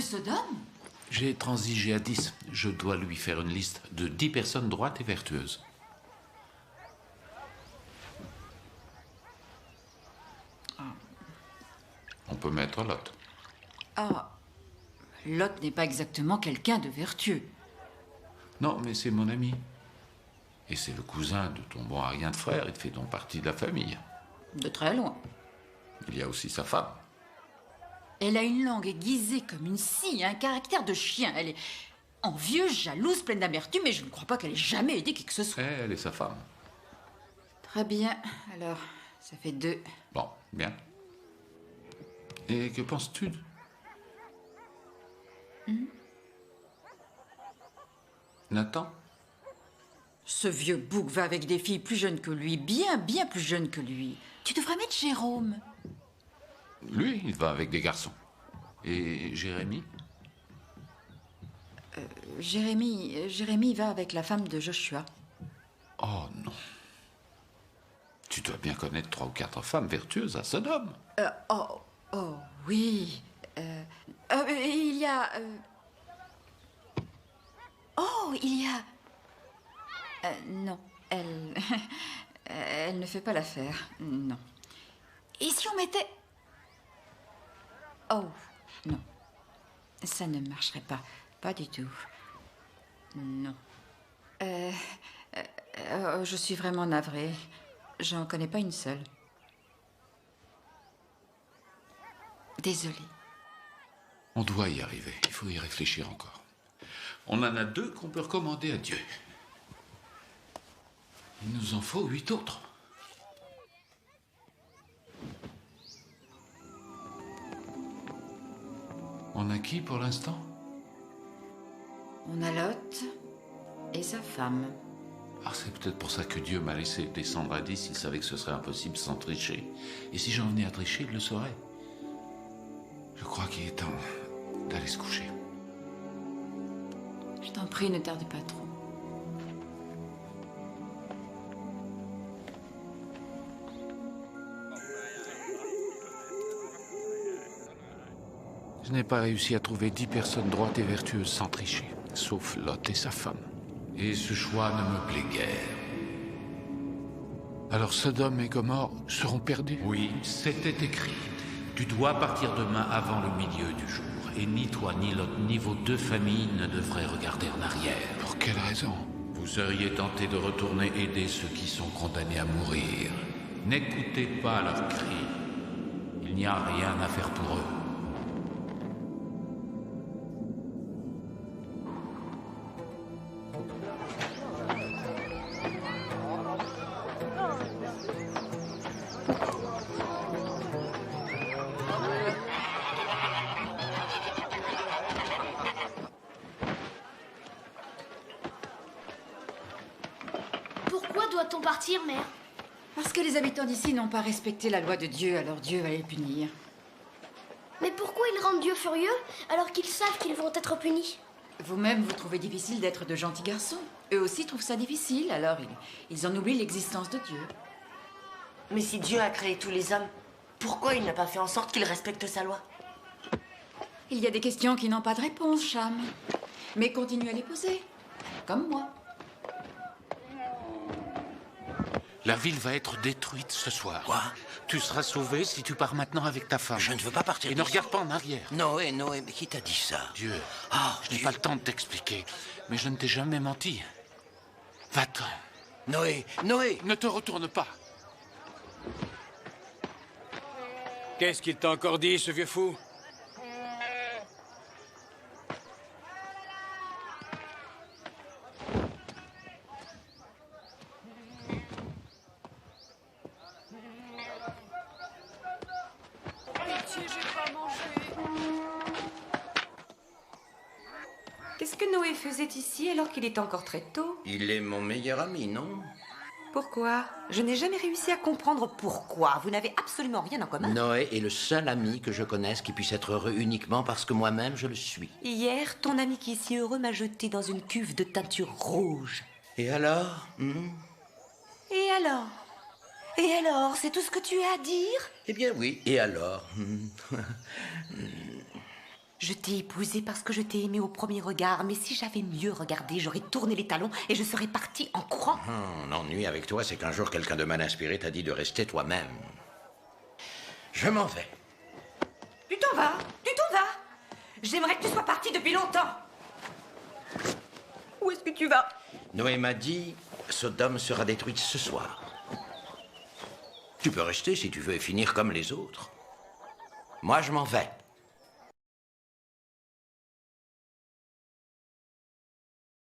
Sodome? J'ai transigé à 10. Je dois lui faire une liste de 10 personnes droites et vertueuses. On peut mettre Lot. Ah, Lot n'est pas exactement quelqu'un de vertueux. Non, mais c'est mon ami. Et c'est le cousin de ton bon rien de frère. Il fait donc partie de la famille. De très loin. Il y a aussi sa femme. Elle a une langue aiguisée comme une scie, un caractère de chien. Elle est envieuse, jalouse, pleine d'amertume, mais je ne crois pas qu'elle ait jamais aidé qui que ce soit. Elle est sa femme. Très bien. Alors, ça fait 2. Bon, bien. Et que penses-tu Nathan? Ce vieux bouc va avec des filles plus jeunes que lui, bien plus jeunes que lui. Tu devrais mettre Jérôme. Lui, il va avec des garçons. Et Jérémie? Jérémie va avec la femme de Joshua. Oh non. Tu dois bien connaître 3 ou 4 femmes vertueuses à Sodome. Oh, oui. Il y a... Oh, il y a... non, elle... elle ne fait pas l'affaire, non. Et si on mettait... Oh, non. Ça ne marcherait pas. Pas du tout. Non. Je suis vraiment navrée. J'en connais pas une seule. Désolée. On doit y arriver. Il faut y réfléchir encore. On en a 2 qu'on peut recommander à Dieu. Il nous en faut 8 autres. On a qui pour l'instant? On a Lot et sa femme. Ah, c'est peut-être pour ça que Dieu m'a laissé descendre à 10. Il savait que ce serait impossible sans tricher. Et si j'en venais à tricher, il le saurait. Je crois qu'il est temps d'aller se coucher. Je t'en prie, ne tarde pas trop. Je n'ai pas réussi à trouver 10 personnes droites et vertueuses sans tricher, sauf Lot et sa femme. Et ce choix ne me plaît guère. Alors Sodome et Gomorrhe seront perdus? Oui, c'était écrit. Tu dois partir demain avant le milieu du jour. Et ni toi, ni Lot, ni vos 2 familles ne devraient regarder en arrière. Pour quelle raison? Vous seriez tentés de retourner aider ceux qui sont condamnés à mourir. N'écoutez pas leurs cris. Il n'y a rien à faire pour eux. Pourquoi doit-on partir, mère? Parce que les habitants d'ici n'ont pas respecté la loi de Dieu, alors Dieu va les punir. Mais pourquoi ils rendent Dieu furieux alors qu'ils savent qu'ils vont être punis? Vous-même, vous trouvez difficile d'être de gentils garçons. Eux aussi trouvent ça difficile, alors ils en oublient l'existence de Dieu. Mais si Dieu a créé tous les hommes, pourquoi il n'a pas fait en sorte qu'ils respectent sa loi? Il y a des questions qui n'ont pas de réponse, Cham. Mais continue à les poser, comme moi. La ville va être détruite ce soir. Quoi? Tu seras sauvé si tu pars maintenant avec ta femme. Je ne veux pas partir Et ne d'ici. regarde pas en arrière. Noé, mais qui t'a dit ça? Dieu, Ah, je n'ai Dieu. pas le temps de t'expliquer, mais je ne t'ai jamais menti. Va-t'en. Noé, Ne te retourne pas. Qu'est-ce qu'il t'a encore dit, ce vieux fou? Qu'est-ce que Noé faisait ici alors qu'il est encore très tôt? Il est mon meilleur ami, non? Pourquoi? Je n'ai jamais réussi à comprendre pourquoi. Vous n'avez absolument rien en commun. Noé est le seul ami que je connaisse qui puisse être heureux uniquement parce que moi-même je le suis. Hier, ton ami qui est si heureux m'a jeté dans une cuve de teinture rouge. Et alors? Et alors? Et alors? C'est tout ce que tu as à dire? Eh bien oui, et alors? Je t'ai épousé parce que je t'ai aimé au premier regard, mais si j'avais mieux regardé, j'aurais tourné les talons et je serais partie en courant. L'ennui avec toi, c'est qu'un jour, quelqu'un de mal inspiré t'a dit de rester toi-même. Je m'en vais. Tu t'en vas? Tu t'en vas? J'aimerais que tu sois partie depuis longtemps. Où est-ce que tu vas? Noé m'a dit, Sodome sera détruite ce soir. Tu peux rester si tu veux et finir comme les autres. Moi, je m'en vais.